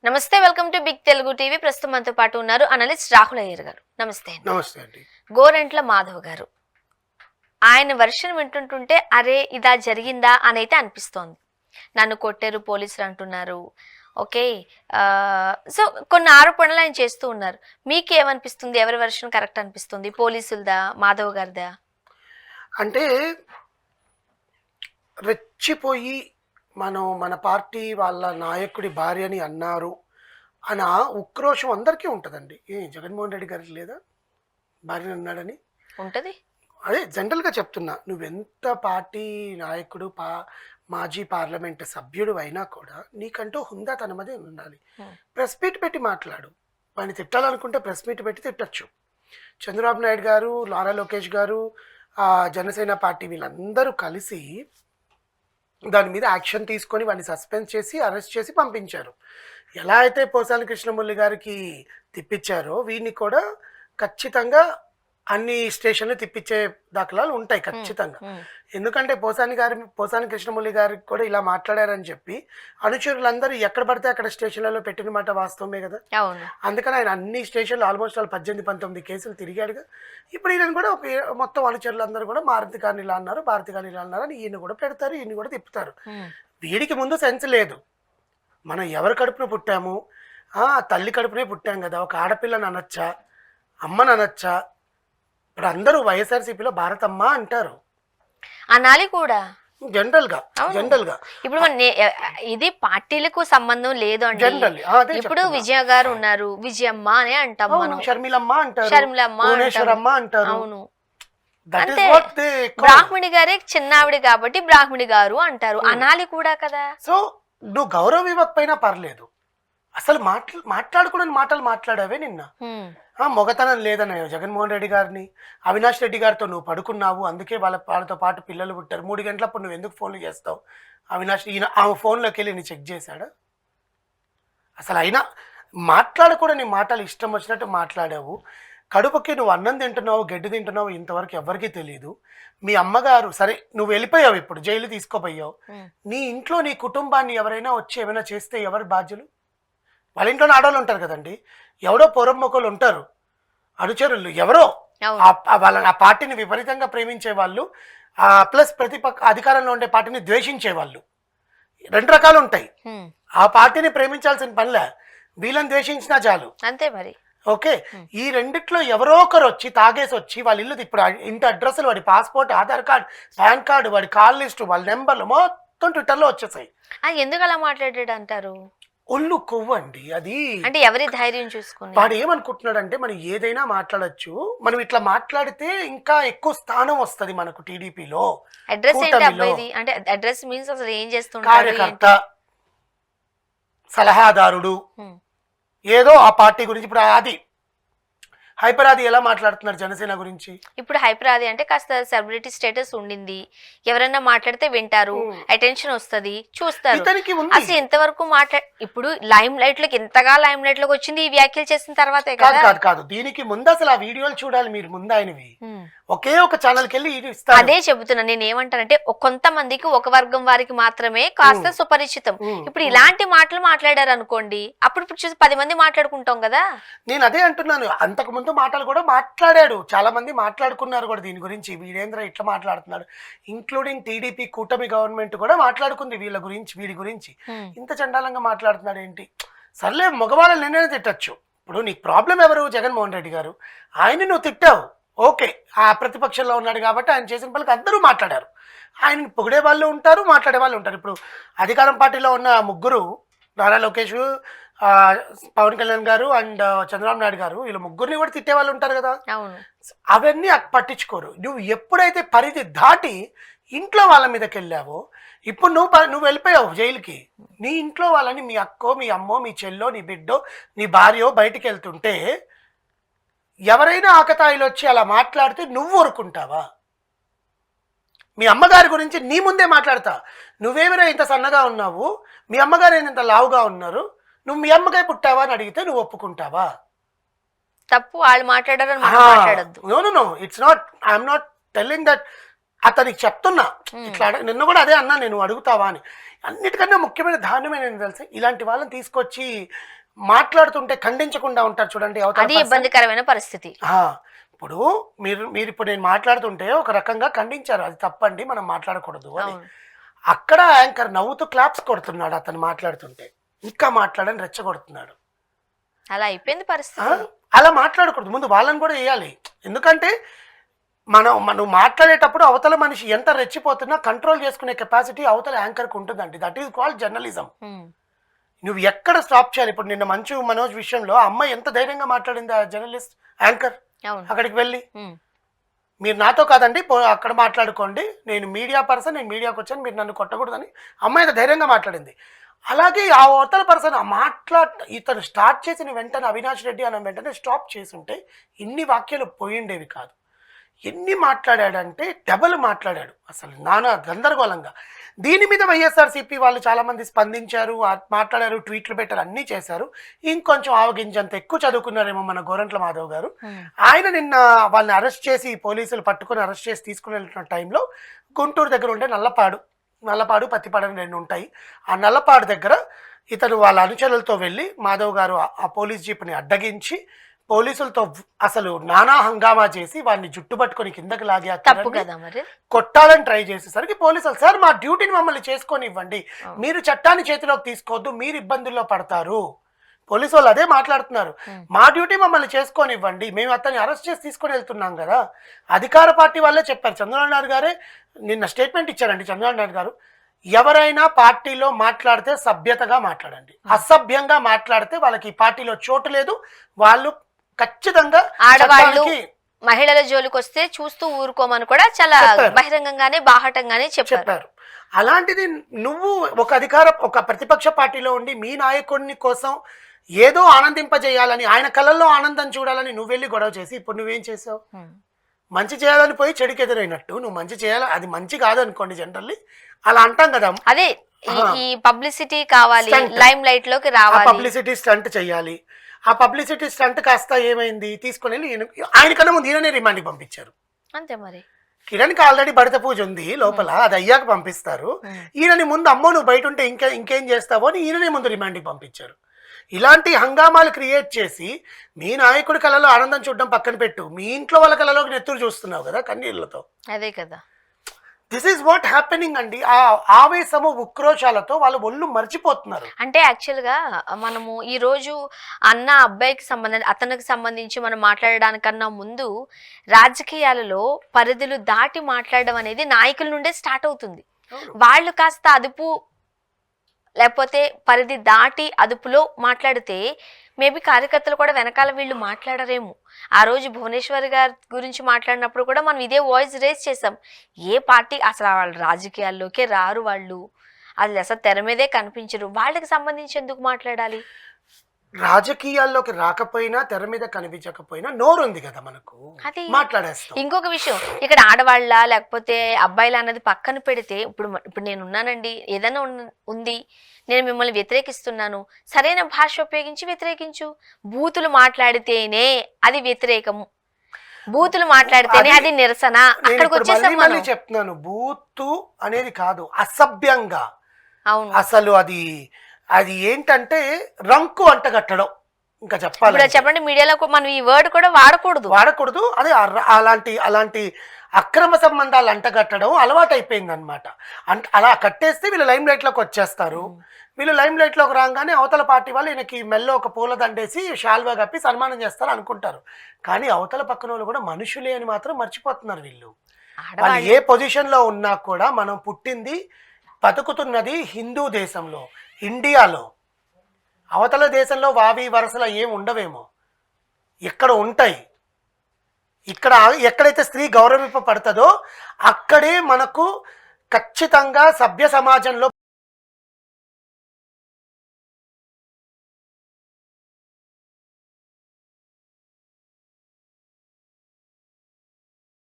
నమస్తే, welcome to big Telugu TV. ప్రస్తుతం మనతో పాటు ఉన్నారు అనలిస్ట్ రాహుల్ అయ్యర్ గారు. నమస్తే. నమస్తే అండి. గోరంట్ల మాధవ్ గారు, ఆయన వర్షన్ వింటుంటుంటే అరే ఇదా జరిగిందా అని అయితే అనిపిస్తోంది. నన్ను కొట్టారు పోలీసులు అంటున్నారు. ఓకే, సో కొన్ని ఆరోపణలు ఆయన చేస్తూ ఉన్నారు. మీకేమనిపిస్తుంది? ఎవరి వర్షన్ కరెక్ట్ అనిపిస్తుంది? పోలీసులదా, మాధవ్ గారిదా? అంటే రెచ్చిపోయి మన పార్టీ వాళ్ళ నాయకుడి భార్యని అన్నారు అన్న ఉక్రోషం అందరికీ ఉంటుందండి. జగన్మోహన్ రెడ్డి గారికి లేదా భార్యని అన్నాడని? ఉంటది. అదే జనరల్గా చెప్తున్నా, నువ్వెంత పార్టీ నాయకుడు మాజీ పార్లమెంట్ సభ్యుడు అయినా కూడా నీకంటూ హుందా తన మీద ఉండాలి. ప్రెస్ మీట్ పెట్టి మాట్లాడు. వాడిని తిట్టాలనుకుంటే ప్రెస్ మీట్ పెట్టి తిట్టచ్చు. చంద్రబాబు నాయుడు గారు, నారా లోకేష్ గారు, జనసేన పార్టీ వీళ్ళందరూ కలిసి దాని మీద యాక్షన్ తీసుకొని వాడిని సస్పెండ్ చేసి అరెస్ట్ చేసి పంపించారు. ఎలా అయితే పోసాని కృష్ణమురళి గారికి తిప్పించారో వీడిని కూడా ఖచ్చితంగా అన్ని స్టేషన్లు తిప్పించే దాఖలాలు ఉంటాయి ఖచ్చితంగా. ఎందుకంటే పోసాని కృష్ణమురళి గారికి కూడా ఇలా మాట్లాడారని చెప్పి అనుచరులందరూ ఎక్కడ పడితే అక్కడ స్టేషన్లలో పెట్టిన మాట వాస్తవమే కదా. అందుకని ఆయన అన్ని స్టేషన్లు ఆల్మోస్ట్ 18-19 కేసులు తిరిగాడుగా. ఇప్పుడు ఈయన కూడా మొత్తం అనుచరులందరూ కూడా భారతి గారిని ఇలా అన్నారు, భారతి గారిని ఇలా అన్నారు అని ఈయన కూడా పెడతారు, ఈయన కూడా తిప్పుతారు. వీడికి ముందు సెన్స్ లేదు. మనం ఎవరి కడుపున పుట్టాము? తల్లి కడుపునే పుట్టాం కదా. ఒక ఆడపిల్లని అనొచ్చా, అమ్మని అనొచ్చా? ఇప్పుడు అందరూ వైఎస్ఆర్సీపీలో భారతమ్మ అంటారు, అనాలి కూడా జనరల్ గా. ఇప్పుడు ఇది పార్టీలకు సంబంధం లేదు అంటే ఇప్పుడు విజయ గారు ఉన్నారు, విజయమ్మ అనే అంటాం మనం, షర్మిలమ్మ అంటారు, భువనేశ్వరమ్మ అంటారు. అవును, అంటే బ్రాహ్మణి గారే చిన్నావిడి కాబట్టి బ్రాహ్మణి గారు అంటారు, అనాలి కూడా కదా. సో నువ్వు గౌరవం ఇవ్వకపోయినా పర్లేదు, అసలు మాట్లాడకూడని మాటలు మాట్లాడావే నిన్న. మొగతనం లేదన్నాయో జగన్మోహన్ రెడ్డి గారిని. అవినాష్ రెడ్డి గారితో నువ్వు పడుకున్నావు, అందుకే వాళ్ళతో పాటు పిల్లలు పుట్టారు. 3 గంటలప్పుడు నువ్వు ఎందుకు ఫోన్లు చేస్తావు? అవినాష్ ఆమె ఫోన్లోకి వెళ్ళి నీ చెక్ చేశాడా? అసలు అయినా మాట్లాడకూడని మాటలు ఇష్టం వచ్చినట్టు మాట్లాడావు. కడుపుకి నువ్వు అన్నం తింటున్నావు, గడ్డి తింటున్నావు, ఇంతవరకు ఎవరికీ తెలియదు. మీ అమ్మగారు సరే నువ్వు వెళ్ళిపోయావు, ఇప్పుడు జైలు తీసుకోపోయావు. నీ ఇంట్లో నీ కుటుంబాన్ని ఎవరైనా వచ్చి ఏమైనా చేస్తే ఎవరు బాధ్యులు? వాళ్ళ ఇంట్లోనే ఆడవాళ్ళు ఉంటారు కదండి, ఎవడో పొరమ్మొక్కలు ఉంటారు, అనుచరులు ఎవరో వాళ్ళ ఆ పార్టీని విపరీతంగా ప్రేమించే వాళ్ళు, ప్లస్ ప్రతిపక్ష అధికారంలో ఉండే పార్టీని ద్వేషించే వాళ్ళు. 2 రకాలు ఉంటాయి. ఆ పార్టీని ప్రేమించాల్సిన పనిలే, వీళ్ళని ద్వేషించినా చాలు, అంతే మరి. ఓకే, ఈ రెండిట్లో ఎవరో ఒకరు వచ్చి తాగేసి వచ్చి వాళ్ళ ఇల్లు, ఇప్పుడు ఇంటి అడ్రస్లు, వాడి passport, Aadhaar card, pan card, వాడి కాల్ లిస్టు, వాళ్ళ నెంబర్లు మొత్తం ట్విట్టర్లో వచ్చేసాయి. ఎందుకు అలా మాట్లాడాడు అంటారు? ఒళ్ళు కొవ్వండి అది. అంటే ఎవరి ధైర్యం చూసుకుని వాడు ఏమనుకుంటున్నాడంటే మనం ఏదైనా మాట్లాడచ్చు, మనం ఇట్లా మాట్లాడితే ఇంకా ఎక్కువ స్థానం వస్తుంది మనకు టీడీపీలో. అడ్రస్ ఏంటి అబ్బాయిది? అంటే అడ్రస్ మీన్స్ అసలు ఏం చేస్తుంటారు? కార్యకర్త, సలహాదారుడు, ఏదో ఆ పార్టీ గురించి. ఇప్పుడు అది హైపరాది ఎలా మాట్లాడుతున్నారు జనసేన గురించి? ఇప్పుడు హైపరాది అంటే కాస్త సెలబ్రిటీ స్టేటస్ ఉండింది, ఎవరైనా మాట్లాడితే వింటారు, అటెన్షన్ వస్తుంది, చూస్తారు. అసలు ఇంతవరకు ఇప్పుడు లైమ్ లైట్ లోకి ఇంతగా లైమ్ లైట్ లోకి వచ్చింది ఈ వ్యాఖ్యలు చేసిన తర్వాతే కదా. కాదు, దీనికి ముందు అసలు ఆ వీడియోలు చూడాలి మీరు. ముందు ఆయనవి ఒకే ఒక ఛానల్ కి వెళ్ళి అదే చెబుతున్నా. నేను ఏమంటానంటే కొంతమందికి ఒక వర్గం వారికి మాత్రమే కాస్త సుపరిచితం. ఇప్పుడు ఇలాంటి మాటలు మాట్లాడారు అనుకోండి, అప్పుడు చూసి 10 మంది మాట్లాడుకుంటాం కదా. నేను అదే అంటున్నాను, అంతకు ముందు మాటలు కూడా మాట్లాడాడు, చాలా మంది మాట్లాడుకున్నారు కూడా దీని గురించి. వీడేంద్ర ఇట్లా మాట్లాడుతున్నాడు, ఇంక్లూడింగ్ టీడీపీ కూటమి గవర్నమెంట్ కూడా మాట్లాడుకుంది వీడి గురించి. ఇంత చండాలంగా మాట్లాడుతున్నాడు ఏంటి? సర్లే, మగవాళ్ళ నిర్ణయం తిట్టచ్చు. ఇప్పుడు నీకు ప్రాబ్లం ఎవరు? జగన్మోహన్ రెడ్డి గారు. ఆయన్ని నువ్వు తిట్టావు, ఓకే, ఆ ప్రతిపక్షంలో ఉన్నాడు కాబట్టి ఆయన చేసిన పనికి అందరూ మాట్లాడారు. ఆయన పొగిడే వాళ్ళు ఉంటారు, మాట్లాడే వాళ్ళు ఉంటారు. ఇప్పుడు అధికారం పార్టీలో ఉన్న ముగ్గురు, నారా లోకేష్, పవన్ కళ్యాణ్ గారు అండ్ చంద్రబాబు నాయుడు గారు, వీళ్ళు ముగ్గురిని కూడా తిట్టే వాళ్ళు ఉంటారు కదా. అవన్నీ పట్టించుకోరు. నువ్వు ఎప్పుడైతే పరిధి దాటి ఇంట్లో వాళ్ళ మీదకి వెళ్ళావో, ఇప్పుడు నువ్వు వెళ్ళిపోయావు జైలుకి. నీ ఇంట్లో వాళ్ళని, మీ అక్కో, మీ అమ్మో, మీ చెల్లో, నీ బిడ్డో, నీ భార్యో బయటికి వెళ్తుంటే ఎవరైనా ఆకతాయిలు వచ్చి అలా మాట్లాడితే నువ్వు ఊరుకుంటావా? మీ అమ్మగారి గురించి నీ ముందే మాట్లాడతా, నువ్వేమైనా ఇంత సన్నగా ఉన్నావు, మీ అమ్మగారు ఇంత లావుగా ఉన్నారు, నువ్వు మీ అమ్మగారి పుట్టావా అని అడిగితే నువ్వు ఒప్పుకుంటావా? తప్పు వాళ్ళు మాట్లాడారని మాట్లాడద్దు. No, it's not, I'm not telling that అతనికి చెప్తున్నా ఇట్లా నిన్న కూడా అదే అన్నా, నేను అడుగుతావా అని. అన్నిటికన్నా ముఖ్యమైన దారుణమే నేను తెలుసు, ఇలాంటి వాళ్ళని తీసుకొచ్చి మాట్లాడుతుంటే ఖండించకుండా ఉంటారు చూడండి అవతల అది person. ఇబ్బందికరమైన పరిస్థితి. ఇప్పుడు మీరు ఇప్పుడు నేను మాట్లాడుతుంటే ఒక రకంగా ఖండించారు, అది తప్పండి మనం మాట్లాడకూడదు అని. అవును. అక్కడ యాంకర్ నవ్వుతూ క్లాప్స్ కొడుతున్నాడు అతను మాట్లాడుతుంటే, ఇంకా మాట్లాడని రెచ్చగొడుతున్నాడు. అలా అయిపోయింది పరిస్థితి. అలా మాట్లాడకూడదు, ముందు వాళ్ళని కూడా వేయాలి. ఎందుకంటే మనం మాట్లాడేటప్పుడు అవతల మనిషి ఎంత రెచ్చిపోతున్నా కంట్రోల్ చేసుకునే కెపాసిటీ అవతల యాంకర్కి ఉంటుందండి. That is called journalism. నువ్వు ఎక్కడ స్టాప్ చేయాలి. ఇప్పుడు నిన్న మంచు మనోజ్ విషయంలో ఆ అమ్మాయి ఎంత ధైర్యంగా మాట్లాడింది, ఆ జర్నలిస్ట్ యాంకర్ అక్కడికి వెళ్ళి, మీరు నాతో కాదండి అక్కడ మాట్లాడుకోండి, నేను మీడియా పర్సన్, నేను మీడియాకి వచ్చాను, మీరు నన్ను కొట్టకూడదని అమ్మాయి ఎంత ధైర్యంగా మాట్లాడింది. అలాగే ఆ అవతల పర్సన్ ఇతను స్టార్ట్ చేసిన వెంటనే అవినాష్ రెడ్డి అన్న వెంటనే స్టాప్ చేసుంటే ఇన్ని వాక్యాలు పోయిండేవి కాదు. ఎన్ని మాట్లాడాడంటే డబల్ మాట్లాడాడు, అసలు నానా గందరగోళంగా. దీని మీద వైఎస్ఆర్సీపీ వాళ్ళు చాలామంది స్పందించారు, మాట్లాడారు, ట్వీట్లు పెట్టారు, అన్నీ చేశారు. ఇంకొంచెం ఆవగించంత ఎక్కువ చదువుకున్నారేమో మన గోరంట్ల మాధవ్ గారు. ఆయన నిన్న వాళ్ళని అరెస్ట్ చేసి, పోలీసులు పట్టుకుని అరెస్ట్ చేసి తీసుకుని వెళ్తున్న టైంలో గుంటూరు దగ్గర ఉండే నల్లపాడు పత్తిపాడు అని 2 ఉంటాయి. ఆ నల్లపాడు దగ్గర ఇతను వాళ్ళ అనుచరులతో వెళ్ళి మాధవ్ గారు ఆ పోలీస్ జీప్ని అడ్డగించి పోలీసులతో అసలు నానా హంగామా చేసి వాడిని జుట్టు పట్టుకొని కిందకి లాగి కొట్టాలని ట్రై చేసేసరికి పోలీసులు, సార్ మా డ్యూటీని మమ్మల్ని చేసుకొని ఇవ్వండి, మీరు చట్టాన్ని చేతిలోకి తీసుకోవద్దు, మీరు ఇబ్బందుల్లో పడతారు. పోలీసు వాళ్ళు అదే మాట్లాడుతున్నారు, మా డ్యూటీ మమ్మల్ని చేసుకొని ఇవ్వండి, మేము అతన్ని అరెస్ట్ చేసి తీసుకొని వెళ్తున్నాం కదా. అధికార పార్టీ వాళ్ళే చెప్పారు, చంద్రబాబు నాయుడు గారే నిన్న స్టేట్మెంట్ ఇచ్చారండి. చంద్రబాబు నాయుడు గారు, ఎవరైనా పార్టీలో మాట్లాడితే సభ్యతగా మాట్లాడండి, అసభ్యంగా మాట్లాడితే వాళ్ళకి ఈ పార్టీలో చోటు లేదు, వాళ్ళు ఖచ్చితంగా ఆడవాళ్ళు మహిళల జోలికి వస్తే చూస్తూ ఊరుకోమని కూడా చాలా బహిరంగంగానే బాహటంగానే చెప్పారు. అలాంటిది నువ్వు ఒక ప్రతిపక్ష పార్టీలో ఉండి మీ నాయకుడిని కోసం ఏదో ఆనందింపజేయాలని, ఆయన కళ్ళల్లో ఆనందం చూడాలని నువ్వు వెళ్ళి గొడవ చేసి ఇప్పుడు నువ్వేం చేసావు? మంచి చేయాలని పోయి చెడుకు ఎదురైనట్టు నువ్వు మంచి చేయాలి, అది మంచి కాదనుకోండి, జనరల్లీ అలా అంటాం కదా. అదే ఈ పబ్లిసిటీ కావాలి, లైమ్ లైట్ లోకి రావాలి, పబ్లిసిటీ స్టంట్ చేయాలి. ఆ పబ్లిసిటీ స్టంట్ కాస్త ఏమైంది, తీసుకుని వెళ్ళి ఆయనకన్నా ముందు ఈయననే రిమాండ్కి పంపించారు. అంతే మరి. కిరణ్కి ఆల్రెడీ భర్త పూజ ఉంది లోపల, అది అయ్యాక పంపిస్తారు. ఈయనని ముందు అమ్మో నువ్వు బయట ఉంటే ఇంకేం చేస్తావో అని ఈయననే ముందు రిమాండ్కి పంపించారు. ఇలాంటి హంగామాలు క్రియేట్ చేసి మీ నాయకుడి కళలో ఆనందం చూడడం పక్కన పెట్టు, మీ ఇంట్లో వాళ్ళ కళలోకి నెత్తురు చూస్తున్నావు కదా కన్నీళ్లతో. అదే కదా, దిస్ ఈస్ వాట్ హ్యాపెనింగ్ అండి. ఆ ఆవేశము ఉక్రోషాలతో వాళ్ళు ఒళ్ళు మర్చిపోతున్నారు. అంటే యాక్చువల్గా మనము ఈ రోజు అన్న అబ్బాయికి అతనికి సంబంధించి మనం మాట్లాడడానికన్నా ముందు రాజకీయాలలో పరిధులు దాటి మాట్లాడడం అనేది నాయకుల నుండే స్టార్ట్ అవుతుంది. వాళ్ళు కాస్త అదుపు లేకపోతే పరిధి దాటి అదుపులో మాట్లాడితే మేబీ కార్యకర్తలు కూడా వెనకాల వీళ్ళు మాట్లాడరేమో. ఆ రోజు భువనేశ్వర్ గారి గురించి మాట్లాడినప్పుడు కూడా మనం ఇదే వాయిస్ రేస్ చేసాం. ఏ పార్టీ అసలు వాళ్ళు రాజకీయాల్లోకే రారు, వాళ్ళు అసలు తెర మీదే కనిపించరు, వాళ్ళకి సంబంధించి ఎందుకు మాట్లాడాలి? రాజకీయాల్లోకి రాకపోయినా తెర మీద కనిపించకపోయినా నోరు ఉంది కదా మనకు, మాట్లాడేస్తాం. ఇంకొక విషయం, ఇక్కడ ఆడవాళ్ళ లేకపోతే అబ్బాయిల అన్నది పక్కన పెడితే, ఇప్పుడు నేను ఉన్నానండి, ఏదైనా ఉంది, నేను మిమ్మల్ని వ్యతిరేకిస్తున్నాను, సరైన భాష ఉపయోగించి వ్యతిరేకించు. బూతులు మాట్లాడితేనే అది వ్యతిరేకము, బూతులు మాట్లాడితేనే అది నిరసన. అక్కడికి వచ్చేసాం. చెప్తున్నాను, బూతు అనేది కాదు, అసభ్యంగా. అవును, అసలు అది ఏంటంటే రంకు అంటగట్టడం. ఇంకా చెప్పండి, మీడియాలో మనం ఈ వర్డ్ కూడా వాడకూడదు. అదే అలాంటి అక్రమ సంబంధాలు అంటగట్టడం అలవాటు అయిపోయింది అనమాట. అలా కట్టేస్తే వీళ్ళు లైమ్ లైట్ లోకి వచ్చేస్తారు. వీళ్ళు లైమ్ లైట్ లోకి రాగానే అవతల పార్టీ వాళ్ళు ఈయనకి మెల్లో ఒక పూల దండేసి షాల్వా కప్పి సన్మానం చేస్తారు అనుకుంటారు. కానీ అవతల పక్కన వాళ్ళు కూడా మనుషులే అని మాత్రం మర్చిపోతున్నారు వీళ్ళు. వాళ్ళు ఏ పొజిషన్ లో ఉన్నా కూడా మనం పుట్టింది బతుకుతున్నది హిందూ దేశంలో, ఇండియాలో. అవతల దేశంలో వావి వరసలు ఏం ఉండవేమో, ఇక్కడ ఉంటాయి. ఎక్కడైతే స్త్రీ గౌరవింపబడుతుందో అక్కడే మనకు ఖచ్చితంగా సభ్య సమాజంలో